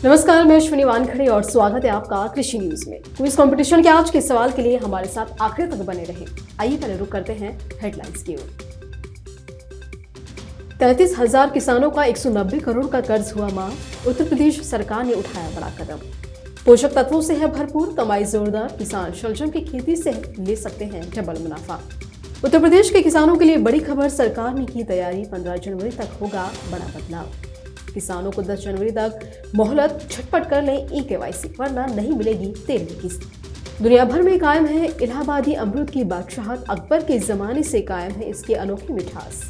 नमस्कार, मैं अश्विनी वानखड़े और स्वागत है आपका कृषि न्यूज में। क्विज कंपटीशन के आज के सवाल के लिए हमारे साथ आखिर तक बने रहे। आइए पहले रुक करते हैं हेडलाइंस की ओर। 33,000 किसानों का 190 करोड़ का कर्ज हुआ माफ। उत्तर प्रदेश सरकार ने उठाया बड़ा कदम। पोषक तत्वों से है भरपूर, कमाई जोरदार, किसान शलजम की खेती से ले सकते हैं डबल मुनाफा। उत्तर प्रदेश के किसानों के लिए बड़ी खबर, सरकार ने की तैयारी, 15 जनवरी तक होगा बड़ा बदलाव। किसानों को 10 जनवरी तक मोहलत, झटपट कर लें ई-केवाईसी वरना नहीं मिलेगी तेल की किस्त। दुनिया भर में कायम है इलाहाबादी अमरूद की बादशाहत, अकबर के जमाने से कायम है इसकी अनोखी मिठास।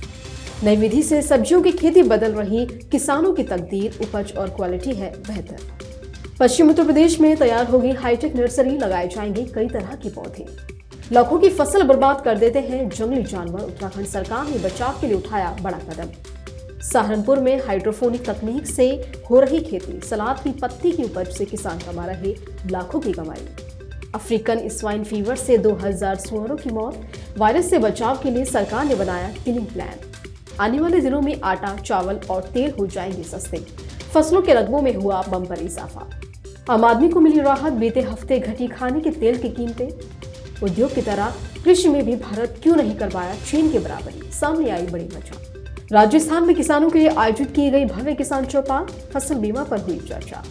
नई विधि से सब्जियों की खेती बदल रही किसानों की तकदीर, उपज और क्वालिटी है बेहतर। पश्चिम उत्तर प्रदेश में तैयार होगी हाईटेक नर्सरी, लगाए जाएंगे कई तरह के पौधे। लाखों की फसल बर्बाद कर देते हैं जंगली जानवर, उत्तराखंड सरकार ने बचाव के लिए उठाया बड़ा कदम। सहारनपुर में हाइड्रोपोनिक तकनीक से हो रही खेती, सलाद की पत्ती की उपज से किसान कमा रहे लाखों की कमाई। अफ्रीकन स्वाइन फीवर से 2000 सुअरों की मौत, वायरस से बचाव के लिए सरकार ने बनाया किलिंग प्लान। आने वाले दिनों में आटा, चावल और तेल हो जाएंगे सस्ते। फसलों के रकबों में हुआ बम्पर इजाफा। आम आदमी को मिली राहत, बीते हफ्ते घटी खाने के तेल की कीमतें। उद्योग की तरह कृषि में भी भारत क्यों नहीं कर पाया चीन के बराबरी, सामने आई बड़ी वजह। राजस्थान में किसानों के लिए आयोजित की गई भव्य किसान चौपाल, फसल बीमा पर हुई चर्चा।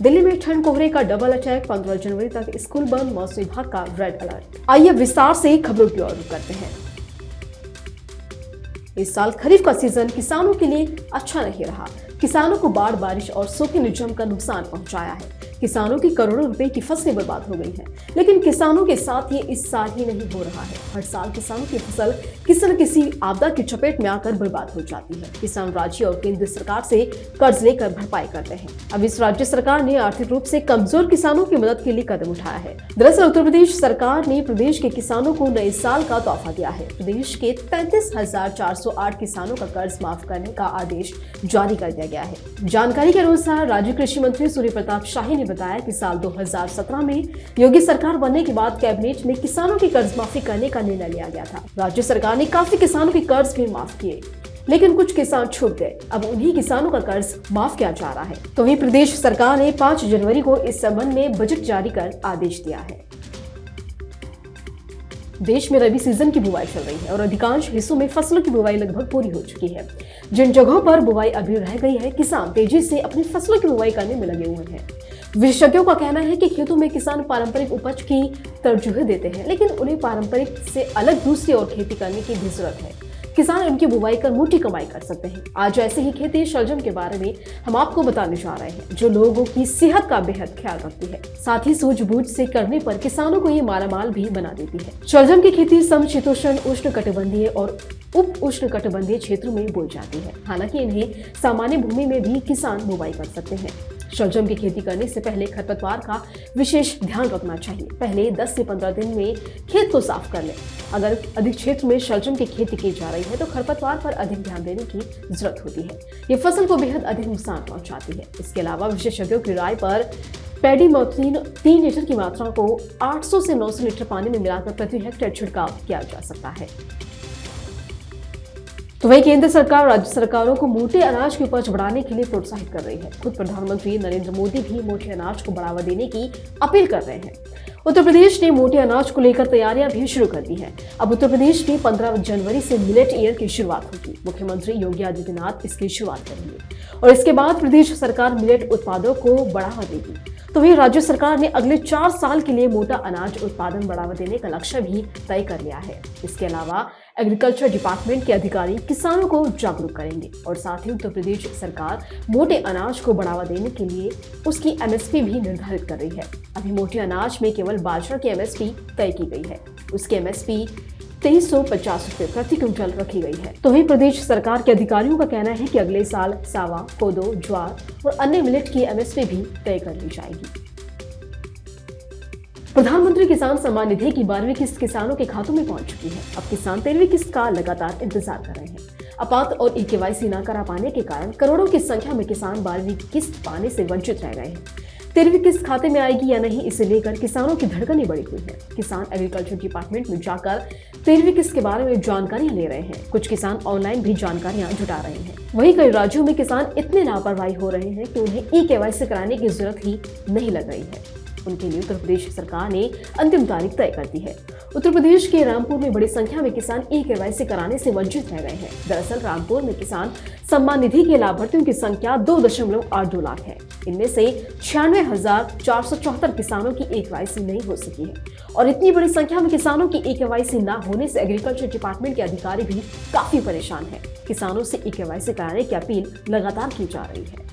दिल्ली में ठंड कोहरे का डबल अटैक, 15 जनवरी तक स्कूल बंद, मौसम विभाग का रेड अलर्ट। आइए विस्तार से खबरों की ओर रुख करते हैं। इस साल खरीफ का सीजन किसानों के लिए अच्छा नहीं रहा। किसानों को बाढ़, बारिश और सूखे ने जमकर नुकसान पहुंचाया है। किसानों की करोड़ों रुपए की फसलें बर्बाद हो गई हैं। लेकिन किसानों के साथ ये इस साल ही नहीं हो रहा है। हर साल किसानों की फसल किसी न किसी आपदा की चपेट में आकर बर्बाद हो जाती है। किसान राज्य और केंद्र सरकार से कर्ज लेकर भरपाई करते हैं। अब इस राज्य सरकार ने आर्थिक रूप से कमजोर किसानों की मदद के लिए कदम उठाया है। दरअसल उत्तर प्रदेश सरकार ने प्रदेश के किसानों को नए साल का तोहफा दिया है। प्रदेश के 33,408 किसानों का कर्ज माफ करने का आदेश जारी कर दिया गया है। जानकारी के अनुसार राज्य कृषि मंत्री सूर्य प्रताप शाही ने बताया कि साल 2017 में योगी सरकार बनने के बाद कैबिनेट में किसानों की कर्ज माफी करने का निर्णय लिया गया था। राज्य सरकार ने काफी किसानों के कर्ज भी माफ किए, लेकिन कुछ किसान छूट गए। अब उन्हीं किसानों का कर्ज माफ किया जा रहा है। तो वहीं प्रदेश सरकार ने 5 जनवरी को इस संबंध में बजट जारी कर आदेश दिया है। देश में रबी सीजन की बुवाई चल रही है और अधिकांश हिस्सों में फसलों की बुवाई लगभग पूरी हो चुकी है। जिन जगहों पर बुवाई अभी रह गई है, किसान तेजी से अपनी फसलों की बुवाई करने में लगे हुए हैं। विशेषज्ञों का कहना है कि खेतों में किसान पारंपरिक उपज की तरजीह देते हैं, लेकिन उन्हें पारंपरिक से अलग दूसरी और खेती करने की भी जरूरत है। किसान उनकी बुवाई कर मोटी कमाई कर सकते हैं। आज ऐसे ही खेती शलजम के बारे में हम आपको बताने जा रहे हैं, जो लोगों की सेहत का बेहद ख्याल रखती है। साथ ही सूझबूझ से करने पर किसानों को ये मालामाल भी बना देती है। शलजम की खेती समशीतोष्ण, उष्णकटिबंधीय और उप उष्णकटिबंधीय क्षेत्रों में बोई जाती है। हालांकि इन्हें सामान्य भूमि में भी किसान बुवाई कर सकते हैं। शलजम की खेती करने से पहले खरपतवार का विशेष ध्यान रखना चाहिए। पहले 10 से 15 दिन में खेत को साफ कर लें। अगर अधिक क्षेत्र में शलजम की खेती की जा रही है तो खरपतवार पर अधिक ध्यान देने की जरूरत होती है। ये फसल को बेहद अधिक नुकसान पहुंचाती है। इसके अलावा विशेषज्ञों की राय पर पेडीमेथ्रिन 3 लीटर की मात्रा को 800 से 900 लीटर पानी में मिलाकर प्रति हेक्टेयर छिड़काव किया जा सकता है। तो वही केंद्र सरकार राज्य सरकारों को मोटे अनाज की उपज बढ़ाने के लिए प्रोत्साहित कर रही है। खुद प्रधानमंत्री नरेंद्र मोदी भी मोटे अनाज को बढ़ावा देने की अपील कर रहे हैं। उत्तर प्रदेश ने मोटे अनाज को लेकर तैयारियां भी शुरू कर दी हैं। अब उत्तर प्रदेश में 15 जनवरी से मिलेट ईयर की शुरुआत होगी। मुख्यमंत्री योगी आदित्यनाथ इसकी शुरुआत करेंगे और इसके बाद प्रदेश सरकार मिलेट उत्पादों को बढ़ावा देगी। तो वही राज्य सरकार ने अगले 4 साल के लिए मोटा अनाज उत्पादन बढ़ावा देने का लक्ष्य भी तय कर लिया है। इसके अलावा एग्रीकल्चर डिपार्टमेंट के अधिकारी किसानों को जागरूक करेंगे और साथ ही उत्तर प्रदेश सरकार मोटे अनाज को बढ़ावा देने के लिए उसकी एमएसपी भी निर्धारित कर रही है। अभी मोटे अनाज में केवल बाजरा की एमएसपी तय की गई है। उसकी एमएसपी 2350 रुपए प्रति क्विंटल रखी गई है। तो वही प्रदेश सरकार के अधिकारियों का कहना है कि अगले साल सावा, कोदो, ज्वार और अन्य मिलेट की एमएसपी भी तय कर ली जाएगी। प्रधानमंत्री किसान सम्मान निधि की 12वीं किस्त किसानों के खातों में पहुंच चुकी है। अब किसान 13वीं किस्त का लगातार इंतजार कर रहे हैं। आपात और ई-केवाईसी न करा पाने के कारण करोड़ों की संख्या में किसान 12वीं किस्त पाने से वंचित रह गए हैं। 13वीं किस्त खाते में आएगी या नहीं, इसे लेकर किसानों की धड़कनें बढ़ी हुई है। किसान एग्रीकल्चर डिपार्टमेंट में जाकर 13वीं किस्त के बारे में जानकारियां ले रहे हैं। कुछ किसान ऑनलाइन भी जानकारियां जुटा रहे हैं। वहीं कई राज्यों में किसान इतने लापरवाही हो रहे हैं कि उन्हें ई-केवाईसी कराने की जरूरत ही नहीं लग रही है। उनके लिए उत्तर प्रदेश सरकार ने अंतिम तारीख तय कर दी है। उत्तर प्रदेश के रामपुर में बड़ी संख्या में किसान ई-केवाईसी कराने से वंचित रह गए हैं। दरअसल रामपुर में किसान सम्मान निधि के लाभार्थियों की संख्या 2.82 लाख है। इनमें से 96,474 किसानों की ई-केवाईसी नहीं हो सकी है और इतनी बड़ी संख्या में किसानों की ई-केवाईसी न होने से एग्रीकल्चर डिपार्टमेंट के अधिकारी भी काफी परेशान है। किसानों से ई-केवाईसी कराने की अपील लगातार की जा रही है।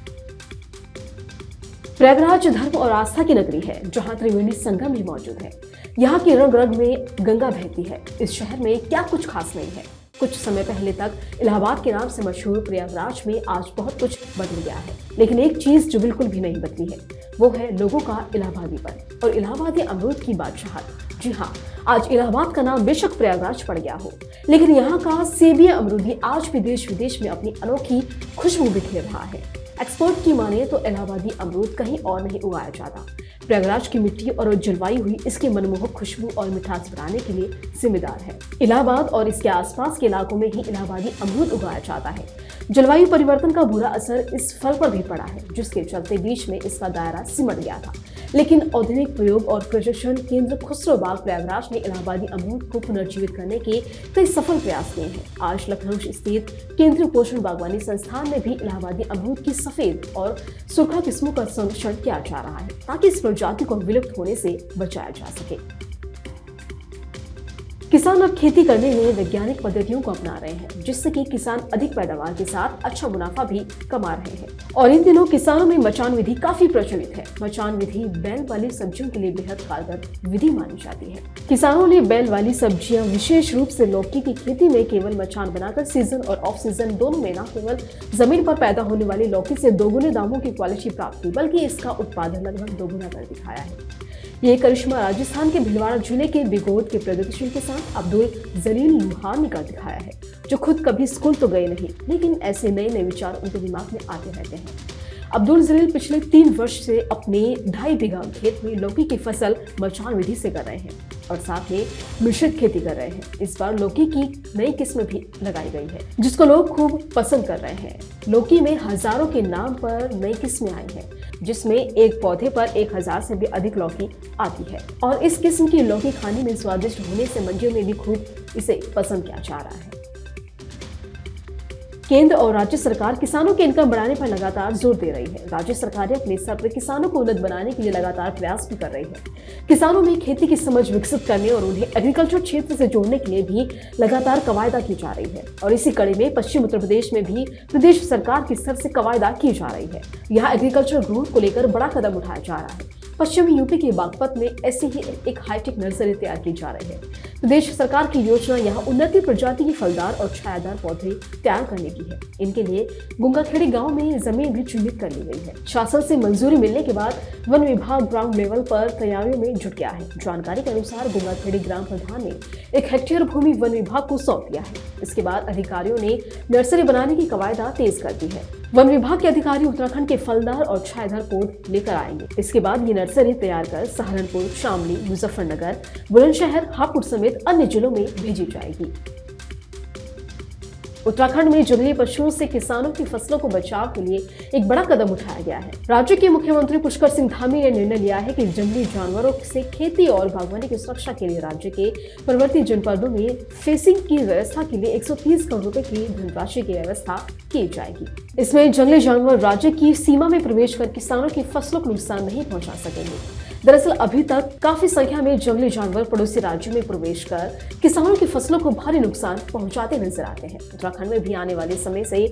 प्रयागराज धर्म और आस्था की नगरी है, जहां त्रिवेणी संगम भी मौजूद है। यहाँ की रग रग में गंगा बहती है। इस शहर में क्या कुछ खास नहीं है। कुछ समय पहले तक इलाहाबाद के नाम से मशहूर प्रयागराज में आज बहुत कुछ बदल गया है, लेकिन एक चीज जो बिल्कुल भी नहीं बदली है वो है लोगों का इलाहाबादीपन और इलाहाबादी अमरूद की बादशाहत। जी हाँ, आज इलाहाबाद का नाम बेशक प्रयागराज पड़ गया हो, लेकिन यहाँ का सेबिया अमरूद भी आज भी देश विदेश में अपनी अनोखी खुशबू बिखेर रहा है। एक्सपर्ट की माने तो इलाहाबादी अमरूद कहीं और नहीं उगाया जाता। प्रयागराज की मिट्टी और जलवायु ही इसकी मनमोहक खुशबू और मिठास बढ़ाने के लिए जिम्मेदार है। इलाहाबाद और इसके आसपास के इलाकों में ही इलाहाबादी अमरूद उगाया जाता है। जलवायु परिवर्तन का बुरा असर इस फल पर भी पड़ा है, जिसके चलते बीच में इसका दायरा सिमट गया था। लेकिन औद्योगिक प्रयोग और प्रशिक्षण केंद्र खुसरो बाग प्रयागराज ने इलाहाबादी अमरूद को पुनर्जीवित करने के कई सफल प्रयास किए हैं। आज लखनऊ स्थित केंद्रीय पोषण बागवानी संस्थान में भी इलाहाबादी अमरूद की सफेद और सुर्खा किस्मों का संरक्षण किया जा रहा है, ताकि इस प्रजाति को विलुप्त होने से बचाया जा सके। किसान अब खेती करने में वैज्ञानिक पद्धतियों को अपना रहे हैं, जिससे कि किसान अधिक पैदावार के साथ अच्छा मुनाफा भी कमा रहे हैं। और इन दिनों किसानों में मचान विधि काफी प्रचलित है। मचान विधि बैल वाली सब्जियों के लिए बेहद कारगर विधि मानी जाती है। किसानों ने बैल वाली सब्जियां, विशेष रूप से लौकी की खेती में केवल मचान बनाकर सीजन और ऑफ सीजन दोनों में न केवल जमीन पर पैदा होने वाली लौकी से दोगुने दामों की क्वालिटी प्राप्त की, बल्कि इसका उत्पादन लगभग दोगुना कर दिखाया है। ये करिश्मा राजस्थान के भिलवाड़ा जिले के बिगोद के प्रगतिशील किसान अब्दुल जलील लुहार ने कर दिखाया है, जो खुद कभी स्कूल तो गए नहीं, लेकिन ऐसे नए नए विचार उनके दिमाग में आते रहते हैं। अब्दुल जलील पिछले 3 वर्ष से अपने 2.5 बीघा खेत में लौकी की फसल मचान विधि से कर रहे हैं और साथ में मिश्रित खेती कर रहे हैं। इस बार लौकी की नई किस्म भी लगाई गई है, जिसको लोग खूब पसंद कर रहे हैं। लौकी में हजारों के नाम पर नई किस्में आई हैं, जिसमें एक पौधे पर 1000 से भी अधिक लौकी आती है और इस किस्म की लौकी खाने में स्वादिष्ट होने से मंडियों में भी खूब इसे पसंद किया जा रहा है। केंद्र और राज्य सरकार किसानों की इनकम बढ़ाने पर लगातार जोर दे रही है। राज्य सरकारें अपने स्तर पर किसानों को उन्नत बनाने के लिए लगातार प्रयास भी कर रही है। किसानों में खेती की समझ विकसित करने और उन्हें एग्रीकल्चर क्षेत्र से जोड़ने के लिए भी लगातार कवायदा की जा रही है और इसी कड़ी में पश्चिम उत्तर प्रदेश में भी प्रदेश सरकार के स्तर से कवायदा की जा रही है। यहाँ एग्रीकल्चर ग्रोथ को लेकर बड़ा कदम उठाया जा रहा है। पश्चिमी यूपी के बागपत में ऐसी ही एक हाईटेक नर्सरी तैयार की जा रही है। प्रदेश सरकार की योजना यहाँ उन्नति प्रजाति की फलदार और छायादार पौधे तैयार करने की है। इनके लिए गुंगाखेड़ी गांव में जमीन भी चिन्हित कर ली गई है। शासन से मंजूरी मिलने के बाद वन विभाग ग्राउंड लेवल पर तैयारियों में जुट गया है। जानकारी के अनुसार गुंगाखेड़ी ग्राम प्रधान ने 1 हेक्टेयर भूमि वन विभाग को सौंप दिया है। इसके बाद अधिकारियों ने नर्सरी बनाने की कवायदा तेज कर दी है। वन विभाग के अधिकारी उत्तराखंड के फलदार और छायादार पौधे लेकर आएंगे। इसके बाद ये नर्सरी तैयार कर सहारनपुर, शामली, मुजफ्फरनगर, बुलंदशहर, हापुड़ समेत अन्य जिलों में भेजी जाएगी। उत्तराखंड में जंगली पशुओं से किसानों की फसलों को बचाव के लिए एक बड़ा कदम उठाया गया है। राज्य के मुख्यमंत्री पुष्कर सिंह धामी ने निर्णय लिया है कि जंगली जानवरों से खेती और बागवानी की सुरक्षा के लिए राज्य के पर्वतीय जनपदों में फेंसिंग की व्यवस्था के लिए 130 करोड़ रुपए की धनराशि की व्यवस्था की जाएगी। इसमें जंगली जानवर राज्य की सीमा में प्रवेश कर किसानों की फसलों को नुकसान नहीं पहुंचा सकेंगे। दरअसल अभी तक काफी संख्या में जंगली जानवर पड़ोसी राज्यों में प्रवेश कर किसानों की फसलों को भारी नुकसान पहुंचाते नजर आते हैं। उत्तराखंड में भी आने वाले समय से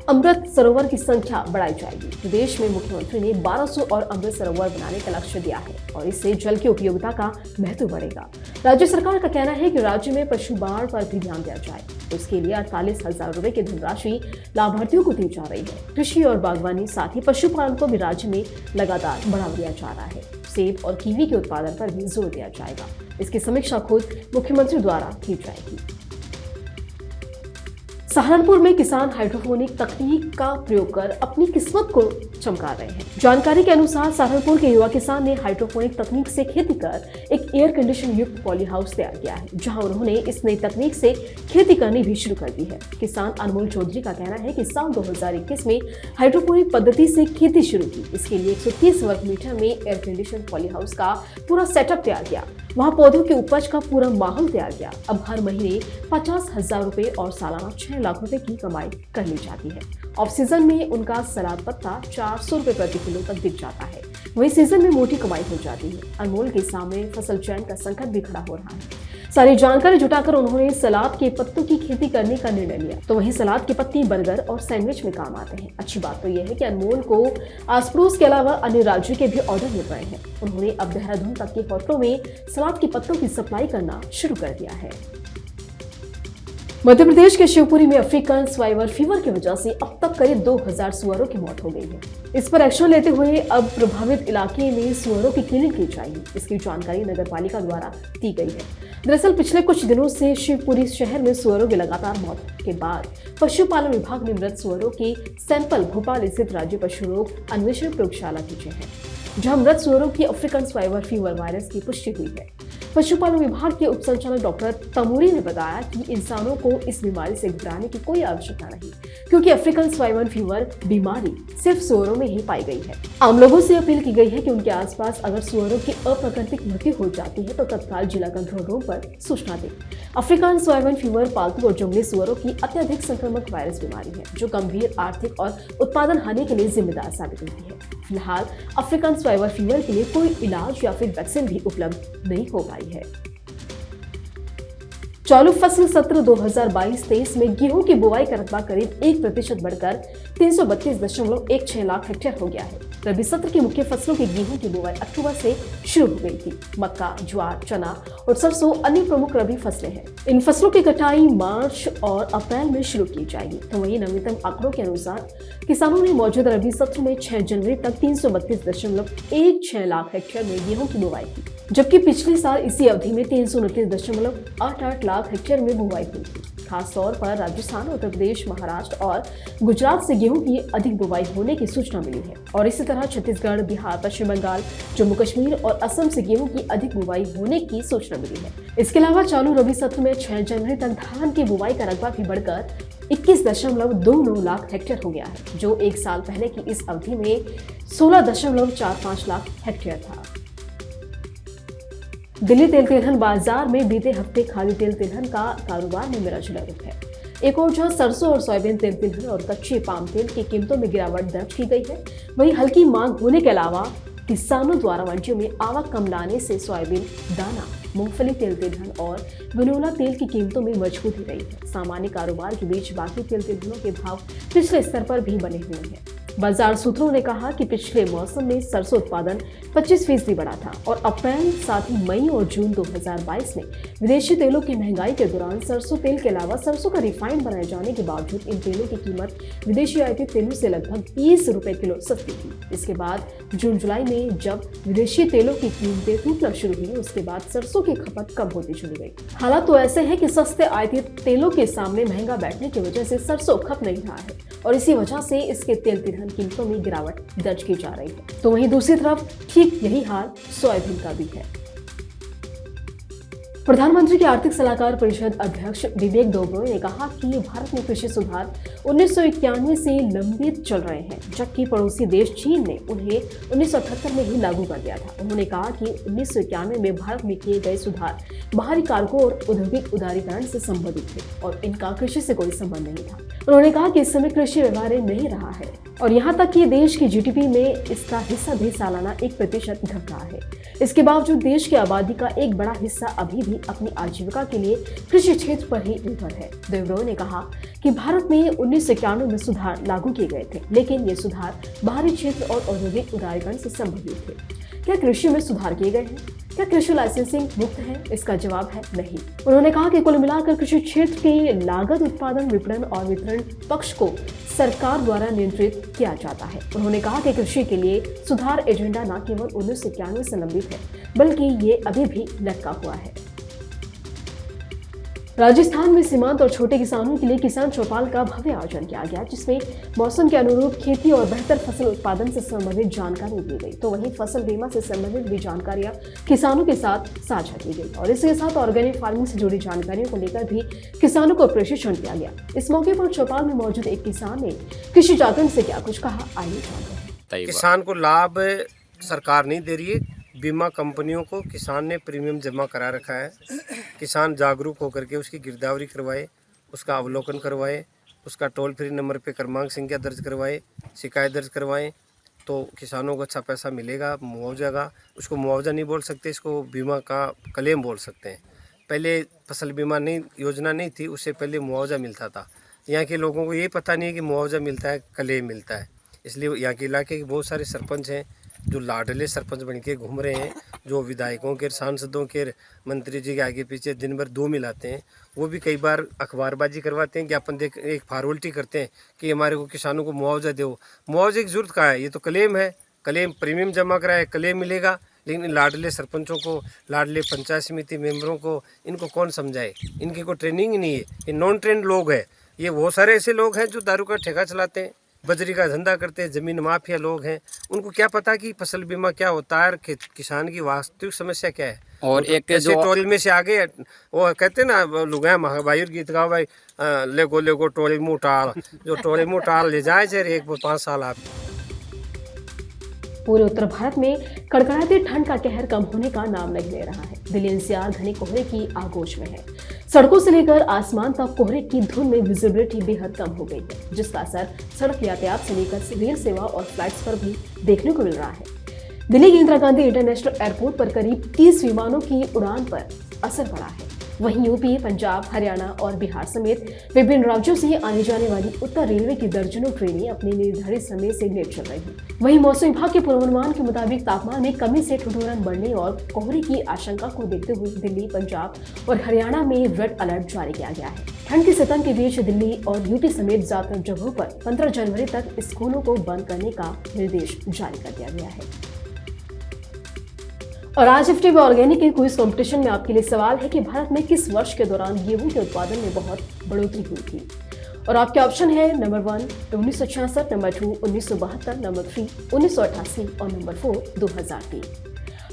अमृत सरोवर की संख्या बढ़ाई जाएगी। प्रदेश में मुख्यमंत्री ने 1200 और अमृत सरोवर बनाने का लक्ष्य दिया है और इससे जल की उपयोगिता का महत्व बढ़ेगा। राज्य सरकार का कहना है कि राज्य में पशु बाढ़ पर भी ध्यान दिया जाए। उसके लिए 48,000 रुपए की धनराशि लाभार्थियों को दी जा रही है। कृषि और बागवानी साथ ही पशुपालन को भी राज्य में लगातार बढ़ावा दिया जा रहा है। सेब और कीवी के उत्पादन पर भी जोर दिया जाएगा। इसकी समीक्षा खुद मुख्यमंत्री द्वारा की जाएगी। सहारनपुर में किसान हाइड्रोपोनिक तकनीक का प्रयोग कर अपनी किस्मत को चमका रहे हैं। जानकारी के अनुसार सहारनपुर के युवा किसान ने हाइड्रोपोनिक तकनीक से खेती कर एक एयर कंडीशन युक्त पॉली हाउस तैयार किया है, जहां उन्होंने इस नई तकनीक से खेती करनी भी शुरू कर दी है। किसान अनमोल चौधरी का कहना है कि साल 2021 में हाइड्रोपोनिक पद्धति से खेती शुरू की। इसके लिए 130 वर्ग मीटर में एयर कंडीशन पॉली हाउस का पूरा सेटअप तैयार किया, वहां पौधों की उपज का पूरा माहौल तैयार किया। अब हर महीने 50,000 रुपए और सालाना 6 लाख रुपए की कमाई कर ली जाती है। ऑफ सीजन में उनका सलाद पत्ता 400 रुपए प्रति किलो तक बिक जाता है, वही सीजन में मोटी कमाई हो जाती है। अनमोल के सामने फसल चयन का संकट भी खड़ा हो रहा है। सारी जानकारी जुटाकर उन्होंने सलाद के पत्तों की खेती करने का निर्णय लिया। तो वहीं सलाद के पत्ते बर्गर और सैंडविच में काम आते हैं। अच्छी बात तो यह है कि अनमोल को आस पड़ोस के अलावा अन्य राज्यों के भी ऑर्डर मिल रहे हैं। उन्होंने अब देहरादून तक के होटलों में सलाद के पत्तों की सप्लाई करना शुरू कर दिया है। मध्य प्रदेश के शिवपुरी में अफ्रीकन स्वाइवर फीवर की वजह से अब तक करीब 2000 सुअरों की मौत हो गई है। इस पर एक्शन लेते हुए अब प्रभावित इलाके में सुअरों की क्लीनिंग की जाएगी। इसकी जानकारी नगर पालिका द्वारा दी गई है। दरअसल पिछले कुछ दिनों से शिवपुरी शहर में सुअरों की लगातार मौत के बाद पशुपालन विभाग ने मृत सुअरों के सैंपल भोपाल स्थित राज्य पशु रोग अन्वेषण प्रयोगशाला भेजे हैं, जहां मृत सुअरों की अफ्रीकन स्वाइवर फीवर वायरस की पुष्टि हुई है। पशुपालन विभाग के उप संचालक डॉक्टर तमूरी ने बताया कि इंसानों को इस बीमारी से घबराने की कोई आवश्यकता नहीं, क्योंकि अफ्रीकन स्वाइवर फीवर बीमारी सिर्फ सुअरों में ही पाई गई है। आम लोगों से अपील की गई है कि उनके आसपास अगर सुअरों की अप्राकृतिक मृत्यु हो जाती है तो तत्काल जिला कंट्रोल रूम पर सूचना दें। अफ्रीकन स्वाइवर फीवर पालतू और जंगली सुअरों की अत्यधिक संक्रामक वायरस बीमारी है, जो गंभीर आर्थिक और उत्पादन हानि के लिए जिम्मेदार साबित होती है। फिलहाल अफ्रीकन स्वाइवर फीवर के लिए कोई इलाज या फिर वैक्सीन भी उपलब्ध नहीं हो पाई है। चालू फसल सत्र 2022-23 में गेहूं की बुआई का रकबा करीब 1% बढ़कर 332.16 लाख हेक्टेयर हो गया है। रबी सत्र की मुख्य फसलों की गेहूं की बुआई अक्टूबर से शुरू हो गई थी। मक्का, ज्वार, चना और सरसों अन्य प्रमुख रबी फसलें हैं। इन फसलों की कटाई मार्च और अप्रैल में शुरू की जाएगी। तो वहीं नवीनतम आंकड़ों के अनुसार किसानों ने मौजूदा रबी सत्र में 6 जनवरी तक 332.16 लाख हेक्टेयर में गेहूं की बुआई की, जबकि पिछले साल इसी अवधि में 329.88 लाख हेक्टेयर में बुआई हुई थी। खास तौर पर राजस्थान, उत्तर प्रदेश, महाराष्ट्र और गुजरात से गेहूं की अधिक बुआई होने की सूचना मिली है और इसी तरह छत्तीसगढ़, बिहार, पश्चिम बंगाल, जम्मू कश्मीर और असम से गेहूं की अधिक बुआई होने की सूचना मिली है। इसके अलावा चालू रबी सत्र में 6 जनवरी तक धान की बुआई का रकबा भी बढ़कर 21.29 लाख हेक्टेयर हो गया है, जो एक साल पहले की इस अवधि में 16.45 लाख हेक्टेयर था। दिल्ली तेल तिलहन बाजार में बीते हफ्ते खाली तेल तिलहन का कारोबार में मिला जुला रुख है। एक ओर जहां सरसों और सोयाबीन तेल तिलहन और कच्चे पाम तेल की कीमतों में गिरावट दर्ज की गई है, वहीं हल्की मांग होने के अलावा किसानों द्वारा मंडियों में आवक कम लाने से सोयाबीन दाना, मूंगफली तेल तिलहन और गनोला तेल की कीमतों में मजबूती रही है। सामान्य कारोबार के बीच बाकी तेल तिलहनों के भाव पिछले स्तर पर भी बने हुए हैं। बाजार सूत्रों ने कहा कि पिछले मौसम में सरसों उत्पादन 25% बढ़ा था और अप्रैल साथ ही मई और जून 2022 में विदेशी तेलों की महंगाई के दौरान सरसों तेल के अलावा सरसों का रिफाइंड बनाए जाने के बावजूद इन तेलों की कीमत विदेशी आयातित तेलों से लगभग 20 रुपए किलो सस्ती थी। इसके बाद जून जुलाई में जब विदेशी तेलों की कीमतें टूटना शुरू हुई, उसके बाद सरसों की खपत कम होती चली गई। हालात तो ऐसे हैं कि सस्ते आयातित तेलों के सामने महंगा बैठने की वजह से सरसों खप नहीं रहा है और इसी वजह से इसके तेल तिलहन कीमतों में गिरावट दर्ज की जा रही है। तो वहीं दूसरी तरफ ठीक यही हाल सोयाबीन का भी है। प्रधानमंत्री के आर्थिक सलाहकार परिषद अध्यक्ष विवेक डोबरोय ने कहा कि भारत में कृषि सुधार 1991 से लंबित चल रहे हैं, जबकि पड़ोसी देश चीन ने उन्हें 1978 में ही लागू कर दिया था। उन्होंने कहा कि 1991 में भारत में किए गए सुधार बाहरी कारकों और औद्योगिक उदारीकरण से संबंधित थे और इनका कृषि से कोई संबंध नहीं था। उन्होंने कहा कि इस समय कृषि व्यवहार्य नहीं रहा है और यहाँ तक कि देश की जीडीपी में इसका हिस्सा भी सालाना 1% घट रहा है। इसके बावजूद देश की आबादी का एक बड़ा हिस्सा अभी भी अपनी आजीविका के लिए कृषि क्षेत्र पर ही निर्भर है। डोबरोय ने कहा कि भारत में 1991 में सुधार लागू किए गए थे, लेकिन ये सुधार बाहरी क्षेत्र और औद्योगिक उदारीकरण से संबंधित थे। क्या कृषि में सुधार किए गए हैं? क्या कृषि लाइसेंसिंग मुक्त है? इसका जवाब है नहीं। उन्होंने कहा कि कुल मिलाकर कृषि क्षेत्र के लागत, उत्पादन, विपणन और वितरण पक्ष को सरकार द्वारा नियंत्रित किया जाता है। उन्होंने कहा कि कृषि के लिए सुधार एजेंडा न केवल 1991 से लंबित है, बल्कि ये अभी भी लटका हुआ है। राजस्थान में सीमांत और छोटे किसानों के लिए किसान चौपाल का भव्य आयोजन किया गया, जिसमें मौसम के अनुरूप खेती और बेहतर फसल उत्पादन से संबंधित जानकारी दी गई। तो वहीं फसल बीमा से संबंधित भी जानकारियां किसानों के साथ साझा की गई और इसके साथ ऑर्गेनिक फार्मिंग से जुड़ी जानकारियों को लेकर भी किसानों को प्रशिक्षण दिया गया। इस मौके पर चौपाल में मौजूद एक किसान ने कृषि जागरण से क्या कुछ कहा, आइए जानते हैं। किसान को लाभ सरकार नहीं दे रही है, बीमा कंपनियों को किसान ने प्रीमियम जमा करा रखा है। किसान जागरूक होकर के उसकी गिरदावरी करवाए, उसका अवलोकन करवाए, उसका टोल फ्री नंबर पे क्रमांक संख्या दर्ज करवाए, शिकायत दर्ज करवाएं, तो किसानों को अच्छा पैसा मिलेगा, मुआवजा का। उसको मुआवजा नहीं बोल सकते, इसको बीमा का क्लेम बोल सकते हैं। पहले फसल बीमा नहीं योजना नहीं थी, उससे पहले मुआवजा मिलता था। यहाँ के लोगों को ये पता नहीं है कि मुआवजा मिलता है, क्लेम मिलता है। इसलिए यहाँ के इलाके के बहुत सारे सरपंच हैं जो लाडले सरपंच बन के घूम रहे हैं, जो विधायकों के, सांसदों के, मंत्री जी के आगे पीछे दिन भर दो मिलाते हैं। वो भी कई बार अखबारबाजी करवाते हैं, ज्ञापन दे एक फॉर्मेलिटी करते हैं कि हमारे को किसानों को मुआवजा दो। मुआवजे की जरूरत कहाँ है, ये तो क्लेम है। क्लेम प्रीमियम जमा कराए, क्लेम मिलेगा। लेकिन लाडले सरपंचों को, लाडले पंचायत समिति मेंबरों को, इनको कौन समझाए? इनकी कोई ट्रेनिंग ही नहीं है, ये नॉन ट्रेंड लोग हैं। ये बहुत सारे ऐसे लोग हैं जो दारू का ठेका चलाते हैं, बजरी का धंधा करते हैं, जमीन माफिया लोग हैं। उनको क्या पता कि फसल बीमा क्या होता है, किसान की वास्तविक समस्या क्या है। और एक जो टोल में से आगे वो कहते हैं ना, लुगाया महाबाई गीत गाओ भाई, लेगो लेगो टोली मुँह टाल, जो टोली मुँह टाल ले जाए चाहे 1-5 साल आप। पूरे उत्तर भारत में कड़कड़ाती ठंड का कहर कम होने का नाम नहीं ले रहा है। दिल्ली एनसीआर घने कोहरे की आगोश में है। सड़कों से लेकर आसमान तक कोहरे की धुंध में विजिबिलिटी बेहद कम हो गई है, जिसका असर सड़क यातायात से लेकर रेल सेवा और फ्लाइट्स पर भी देखने को मिल रहा है। दिल्ली के इंदिरा गांधी इंटरनेशनल एयरपोर्ट पर करीब 30 विमानों की उड़ान पर असर पड़ा है। वहीं यूपी, पंजाब, हरियाणा और बिहार समेत विभिन्न राज्यों से आने जाने वाली उत्तर रेलवे की दर्जनों ट्रेनें अपने निर्धारित समय से लेट चल रही हैं। वहीं मौसम विभाग के पूर्वानुमान के मुताबिक तापमान में कमी से ठिठुरन बढ़ने और कोहरे की आशंका को देखते हुए दिल्ली, पंजाब और हरियाणा में रेड अलर्ट जारी किया गया है। ठंड की सितन के बीच दिल्ली और यूपी समेत ज्यादातर जगहों पर 15 जनवरी तक स्कूलों को बंद करने का निर्देश जारी कर दिया गया है। और आज FTV ऑर्गेनिक के क्विज कंपटीशन में आपके लिए सवाल है कि भारत में किस वर्ष के दौरान गेहूं के उत्पादन में बहुत बढ़ोतरी हुई थी। और आपके ऑप्शन है नंबर 1 1966, नंबर 2 1972, नंबर 3 1988 और नंबर 4 2003।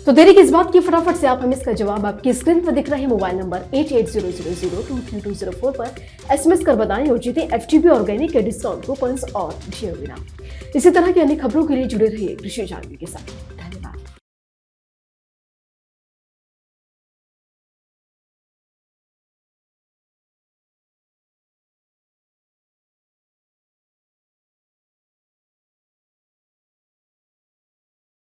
तो देरी किस बात की, फटाफट से आप हमें इसका जवाब आपकी स्क्रीन पर दिख रहे मोबाइल नंबर 8800023204 पर SMS कर बताएं और जीतें FTV ऑर्गेनिक के डिस्काउंट कूपन्स और ढेर इनाम। इसी तरह की अन्य खबरों के लिए जुड़े रहिए कृषि जानकारी के साथ।